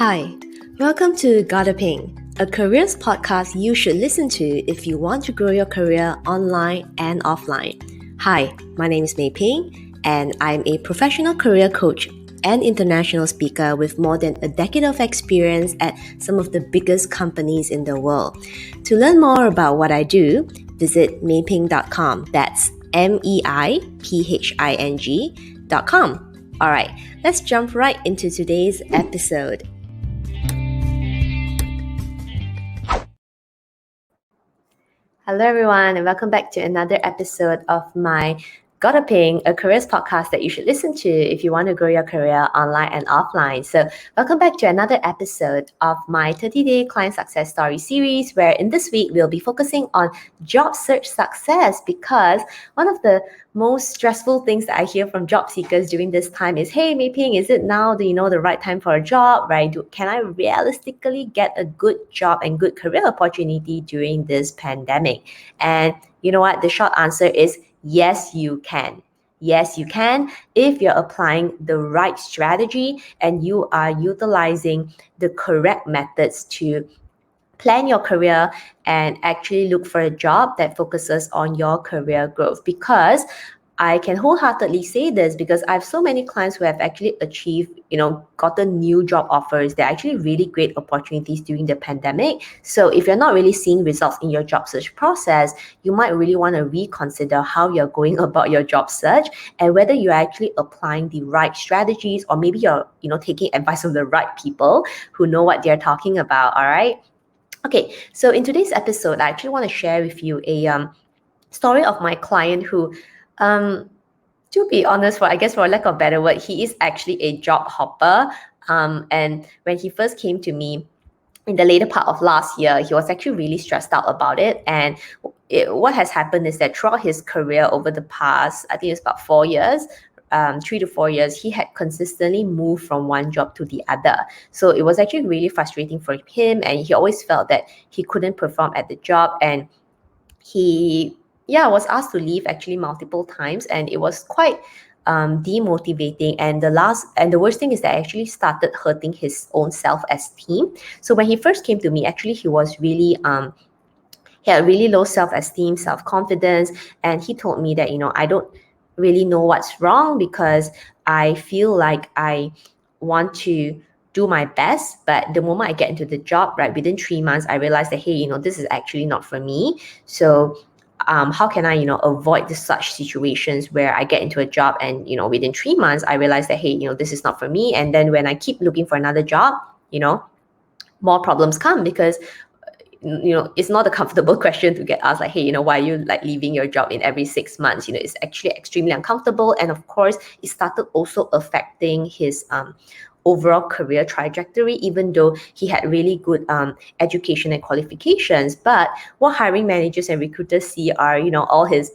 Hi, welcome to Gotta Ping, a careers podcast you should listen to if you want to grow your career online and offline. Hi, my name is Mei Ping, and I'm a professional career coach and international speaker with more than a decade of experience at some of the biggest companies in the world. To learn more about what I do, visit meiping.com. That's meiping.com. Alright, let's jump right into today's episode. Hello everyone, and welcome back to another episode of my Gotta Ping, a careers podcast that you should listen to if you want to grow your career online and offline. So welcome back to another episode of my 30-day client success story series, where in this week we'll be focusing on job search success, because one of the most stressful things that I hear from job seekers during this time is, hey, Mei Ping, is it now the right time for a job, right? Can I realistically get a good job and good career opportunity during this pandemic? And you know what? The short answer is yes, you can. Yes, you can if you're applying the right strategy and you are utilizing the correct methods to plan your career and actually look for a job that focuses on your career growth. Because I can wholeheartedly say this because I have so many clients who have actually achieved, gotten new job offers. They're actually really great opportunities during the pandemic. So if you're not really seeing results in your job search process, you might really want to reconsider how you're going about your job search and whether you're actually applying the right strategies, or maybe you're, taking advice from the right people who know what they're talking about. All right. Okay, so in today's episode, I actually want to share with you a story of my client who, to be honest, for lack of a better word, he is actually a job hopper. And when he first came to me in the later part of last year, he was actually really stressed out about it. And what has happened is that throughout his career over the past, I think it's about 4 years, 3 to 4 years, he had consistently moved from one job to the other. So it was actually really frustrating for him, and he always felt that he couldn't perform at the job, and he was asked to leave actually multiple times, and it was quite demotivating. And the worst thing is that it actually started hurting his own self-esteem. So when he first came to me, actually he was really he had really low self-esteem, self-confidence, and he told me that I don't really know what's wrong, because I feel like I want to do my best, but the moment I get into the job, right, within 3 months, I realized that, hey, this is actually not for me. So how can I, avoid such situations where I get into a job and, within 3 months, I realize that, hey, this is not for me. And then when I keep looking for another job, more problems come, because it's not a comfortable question to get asked, like, hey, why are you like leaving your job in every 6 months? It's actually extremely uncomfortable. And of course, it started also affecting his overall career trajectory, even though he had really good education and qualifications. But what hiring managers and recruiters see are, all his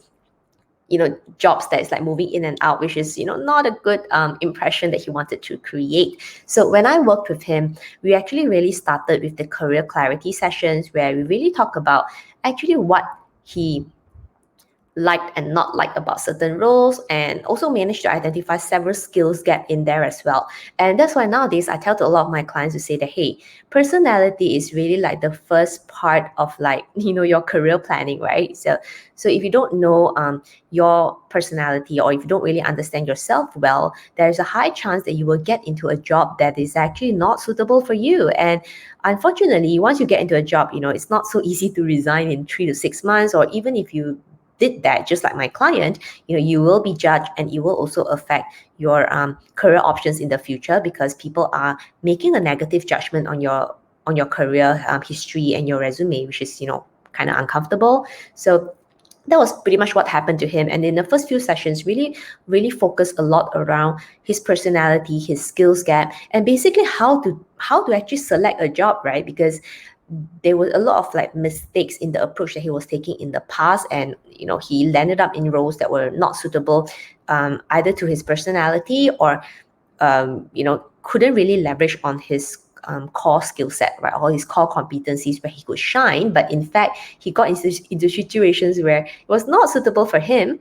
jobs that is like moving in and out, which is, not a good impression that he wanted to create. So when I worked with him, we actually really started with the career clarity sessions, where we really talk about actually what he liked and not liked about certain roles, and also managed to identify several skills gap in there as well. And that's why nowadays I tell to a lot of my clients to say that, hey, personality is really like the first part of like, your career planning, right? So if you don't know your personality, or if you don't really understand yourself well, there's a high chance that you will get into a job that is actually not suitable for you. And unfortunately, once you get into a job, it's not so easy to resign in 3 to 6 months, or even if you did that, just like my client, you will be judged, and it will also affect your career options in the future, because people are making a negative judgment on your career history and your resume, which is kind of uncomfortable. So that was pretty much what happened to him. And in the first few sessions, really focused a lot around his personality, his skills gap, and basically how to actually select a job, right? Because there were a lot of like mistakes in the approach that he was taking in the past, and he landed up in roles that were not suitable, either to his personality, or couldn't really leverage on his core skill set, right? All his core competencies where he could shine, but in fact, he got into situations where it was not suitable for him,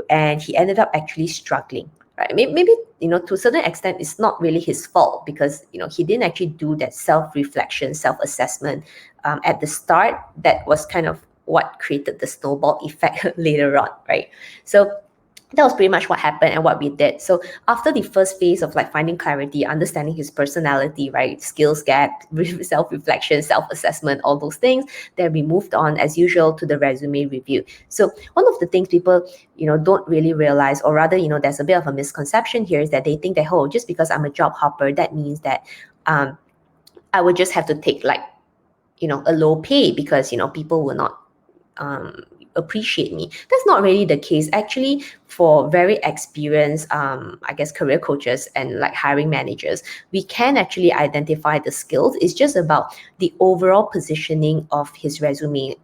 and he ended up actually struggling, right? Maybe to a certain extent, it's not really his fault because, he didn't actually do that self-reflection, self-assessment at the start. That was kind of what created the snowball effect later on, right? So that was pretty much what happened and what we did. So after the first phase of like finding clarity, understanding his personality, right, skills gap, self-reflection, self-assessment, all those things, then we moved on as usual to the resume review. So one of the things people, don't really realize, or rather, there's a bit of a misconception here, is that they think that, oh, just because I'm a job hopper, that means that I would just have to take like, a low pay because, people will not appreciate me. That's not really the case. Actually, for very experienced, I guess, career coaches and like hiring managers, we can actually identify the skills. It's just about the overall positioning of his resume,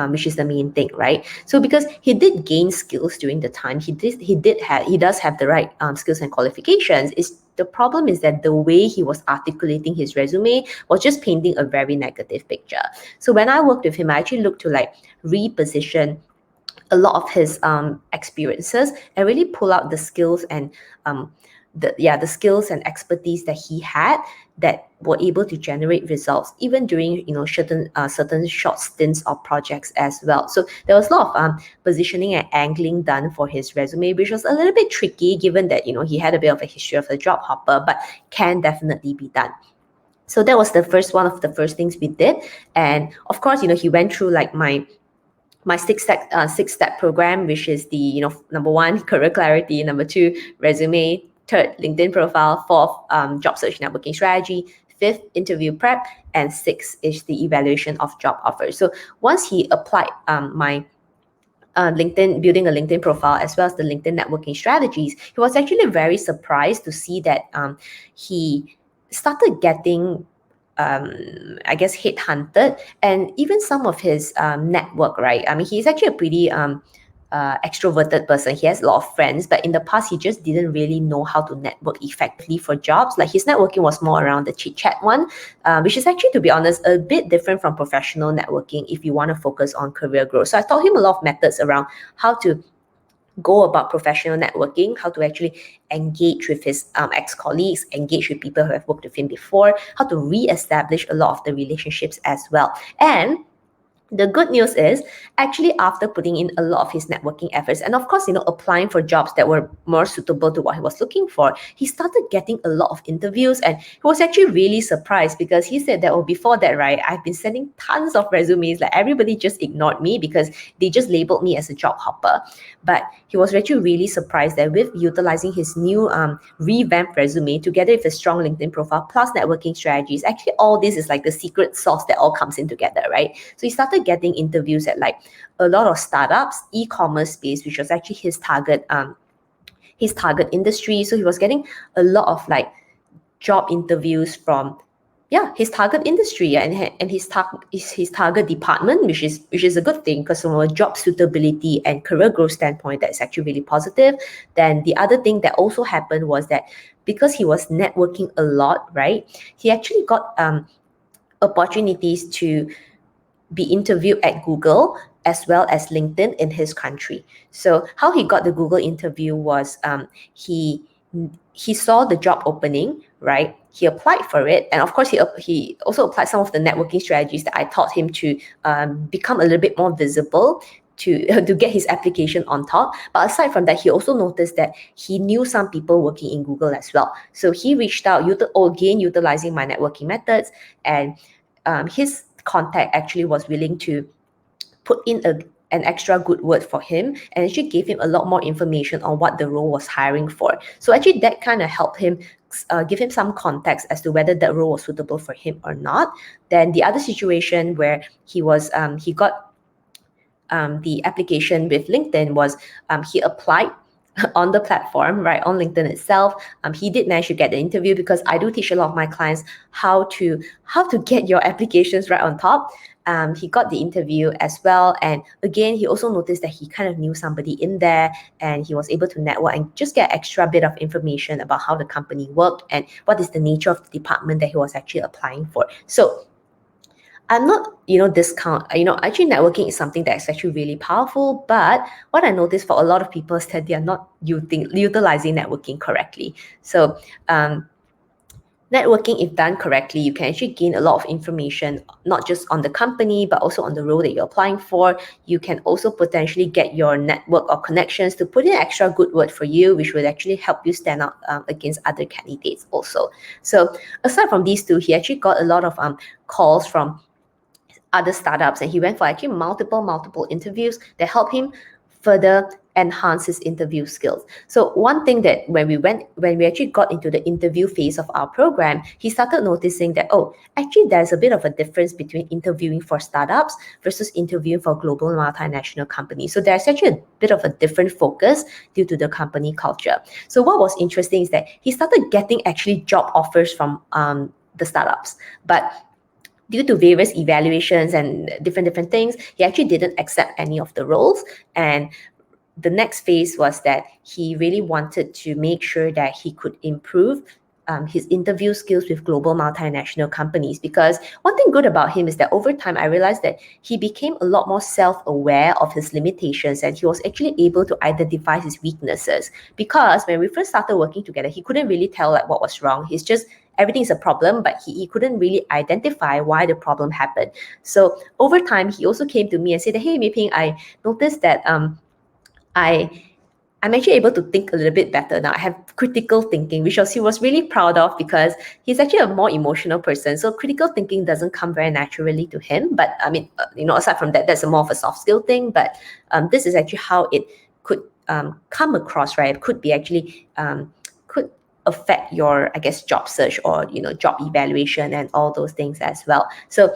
which is the main thing, right? So because he did gain skills during the time, he does have the right skills and qualifications. The problem is that the way he was articulating his resume was just painting a very negative picture. So when I worked with him, I actually looked to like reposition a lot of his experiences and really pull out the skills and the skills and expertise that he had that were able to generate results even during certain short stints or projects as well. So there was a lot of positioning and angling done for his resume, which was a little bit tricky given that he had a bit of a history of a job hopper, but can definitely be done. So that was one of the first things we did. And of course, he went through like my six-step program, which is the number one, career clarity; number two, resume; third, LinkedIn profile; fourth, job search networking strategy; fifth, interview prep; and sixth is the evaluation of job offers. So once he applied my LinkedIn, building a LinkedIn profile, as well as the LinkedIn networking strategies, he was actually very surprised to see that he started getting I guess headhunted, and even some of his network, right? I mean, he's actually a pretty extroverted person. He has a lot of friends, but in the past, he just didn't really know how to network effectively for jobs. Like his networking was more around the chit chat one, which is actually, to be honest, a bit different from professional networking if you want to focus on career growth. So I taught him a lot of methods around how to go about professional networking, how to actually engage with his ex-colleagues, engage with people who have worked with him before, how to re-establish a lot of the relationships as well. And the good news is, actually, after putting in a lot of his networking efforts and of course, applying for jobs that were more suitable to what he was looking for, he started getting a lot of interviews, and he was actually really surprised because he said that, oh, before that, right, I've been sending tons of resumes, like everybody just ignored me because they just labeled me as a job hopper. But he was actually really surprised that with utilizing his new revamped resume together with a strong LinkedIn profile plus networking strategies, actually all this is like the secret sauce that all comes in together, right? So he started getting interviews at like a lot of startups, e-commerce space, which was actually his target industry. So he was getting a lot of like job interviews from his target industry and his target department, which is a good thing, because from a job suitability and career growth standpoint, that's actually really positive. Then the other thing that also happened was that because he was networking a lot, right, he actually got opportunities to be interviewed at Google as well as LinkedIn in his country. So how he got the Google interview was he saw the job opening, right? He applied for it, and of course he also applied some of the networking strategies that I taught him to become a little bit more visible, to get his application on top. But aside from that, he also noticed that he knew some people working in Google as well. So he reached out, again utilizing my networking methods, and his contact actually was willing to put in an extra good word for him and actually gave him a lot more information on what the role was hiring for. So actually that kind of helped him give him some context as to whether that role was suitable for him or not. Then the other situation where he got the application with LinkedIn was he applied on the platform, right, on LinkedIn itself. He did manage to get the interview because I do teach a lot of my clients how to get your applications right on top. He got the interview as well, and again, he also noticed that he kind of knew somebody in there, and he was able to network and just get extra bit of information about how the company worked and what is the nature of the department that he was actually applying for. So I'm not, actually networking is something that's actually really powerful. But what I noticed for a lot of people is that they are not utilizing networking correctly. So, networking, if done correctly, you can actually gain a lot of information, not just on the company, but also on the role that you're applying for. You can also potentially get your network or connections to put in extra good word for you, which would actually help you stand out against other candidates also. So aside from these two, he actually got a lot of calls from other startups, and he went for actually multiple interviews that helped him further enhance his interview skills. So one thing that when we actually got into the interview phase of our program, he started noticing that, actually there's a bit of a difference between interviewing for startups versus interviewing for global multinational companies. So there's actually a bit of a different focus due to the company culture. So what was interesting is that he started getting actually job offers from the startups, but due to various evaluations and different things, he actually didn't accept any of the roles. And the next phase was that he really wanted to make sure that he could improve his interview skills with global multinational companies. Because one thing good about him is that over time, I realized that he became a lot more self-aware of his limitations, and he was actually able to identify his weaknesses. Because when we first started working together, he couldn't really tell like what was wrong. He's just everything's a problem, but he couldn't really identify why the problem happened. So over time, he also came to me and said, "Hey, Mei Ping, I noticed that I'm actually able to think a little bit better now. I have critical thinking," which he was really proud of, because he's actually a more emotional person. So critical thinking doesn't come very naturally to him. But I mean, aside from that, that's more of a soft skill thing. But this is actually how it could come across, right? It could be actually could affect your, I guess, job search or job evaluation and all those things as well. So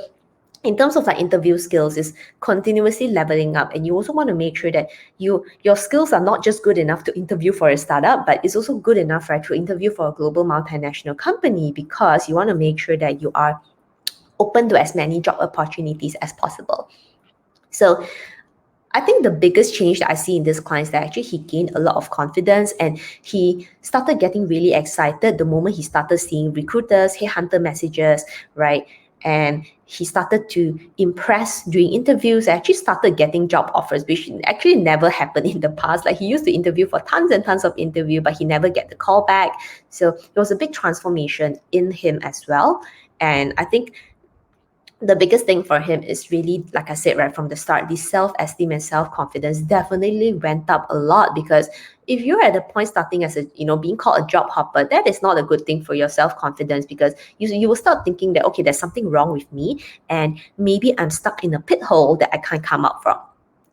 in terms of like interview skills, is continuously leveling up, and you also want to make sure that your skills are not just good enough to interview for a startup, but it's also good enough, right, to interview for a global multinational company, because you want to make sure that you are open to as many job opportunities as possible. So I think the biggest change that I see in this client is that actually he gained a lot of confidence, and he started getting really excited the moment he started seeing recruiters, headhunter messages, right? And he started to impress during interviews. I actually started getting job offers, which actually never happened in the past. Like, he used to interview for tons and tons of interview, but he never get the call back. So it was a big transformation in him as well. And I think the biggest thing for him is really, like I said right from the start, the self-esteem and self-confidence definitely went up a lot. Because if you're at the point starting as being called a job hopper, that is not a good thing for your self-confidence, because you will start thinking that, okay, there's something wrong with me, and maybe I'm stuck in a pit hole that I can't come out from.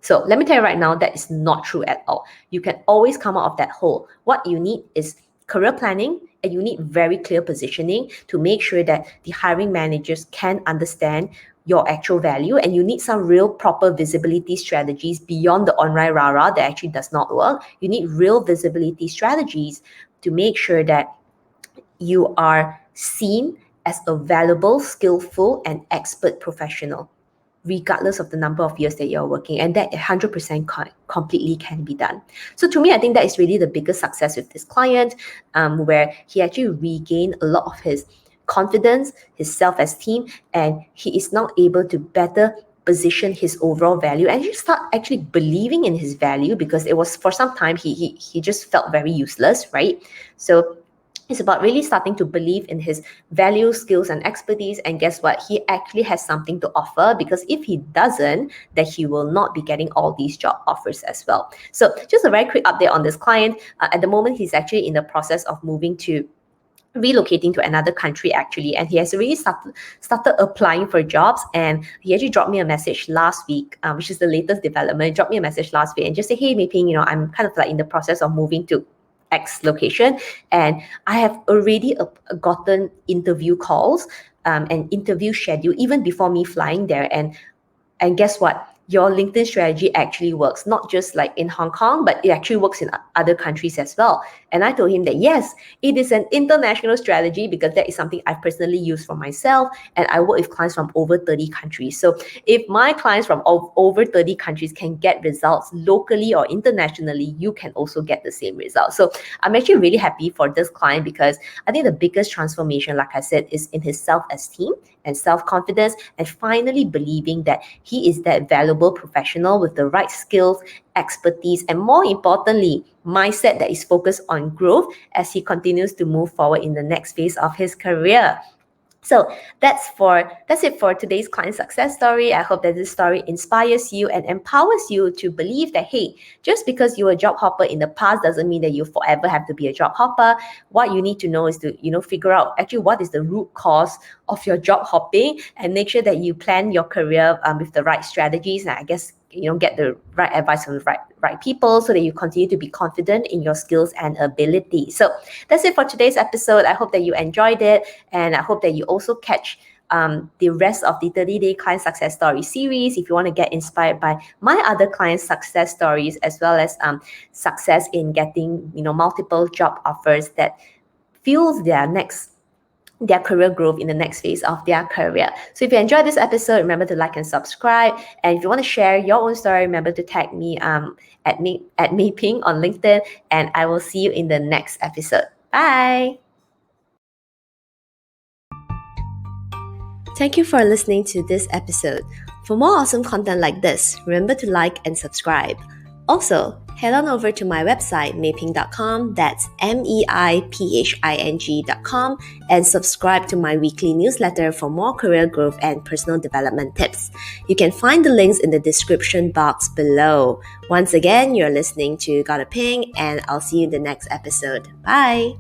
So let me tell you right now, that is not true at all. You can always come out of that hole. What you need is career planning, and you need very clear positioning to make sure that the hiring managers can understand your actual value. And you need some real proper visibility strategies beyond the online rah-rah that actually does not work. You need real visibility strategies to make sure that you are seen as a valuable, skillful, and expert professional, regardless of the number of years that you're working. And that 100% completely can be done. So to me, I think that is really the biggest success with this client, where he actually regained a lot of his confidence, his self-esteem, and he is now able to better position his overall value, and you start actually believing in his value, because it was for some time he just felt very useless, right? So it's about really starting to believe in his value, skills, and expertise. And guess what? He actually has something to offer, because if he doesn't, then he will not be getting all these job offers as well. So just a very quick update on this client. At the moment, he's actually in the process of relocating to another country actually, and he has already started applying for jobs. And he actually dropped me a message last week, which is the latest development. He dropped me a message last week and just say, "Hey, Mei Ping, I'm kind of like in the process of moving to X location, and I have already gotten interview calls and interview schedule even before me flying there." And guess what? your LinkedIn strategy actually works, not just like in Hong Kong, but it actually works in other countries as well. And I told him that yes, it is an international strategy because that is something I personally use for myself, and I work with clients from over 30 countries. So if my clients from over 30 countries can get results locally or internationally, you can also get the same results. So I'm actually really happy for this client because I think the biggest transformation, like I said, is in his self-esteem and self-confidence, and finally believing that he is that valuable professional with the right skills, expertise, and more importantly, mindset that is focused on growth as he continues to move forward in the next phase of his career. So that's it for today's client success story. I hope that this story inspires you and empowers you to believe that, hey, just because you were a job hopper in the past doesn't mean that you forever have to be a job hopper. What you need to know is to, figure out actually what is the root cause of your job hopping, and make sure that you plan your career with the right strategies, and I guess get the right advice from the right people so that you continue to be confident in your skills and ability. So that's it for today's episode. I hope that you enjoyed it, and I hope that you also catch the rest of the 30-day client success story series if you want to get inspired by my other client success stories, as well as success in getting multiple job offers that fuels their career growth in the next phase of their career. So if you enjoyed this episode, remember to like and subscribe. And if you want to share your own story, remember to tag me at Mei Ping on LinkedIn, and I will see you in the next episode. Bye. Thank you for listening to this episode. For more awesome content like this, remember to like and subscribe. Also, head on over to my website, meiping.com, that's meiping.com, and subscribe to my weekly newsletter for more career growth and personal development tips. You can find the links in the description box below. Once again, you're listening to Gotta Ping, and I'll see you in the next episode. Bye!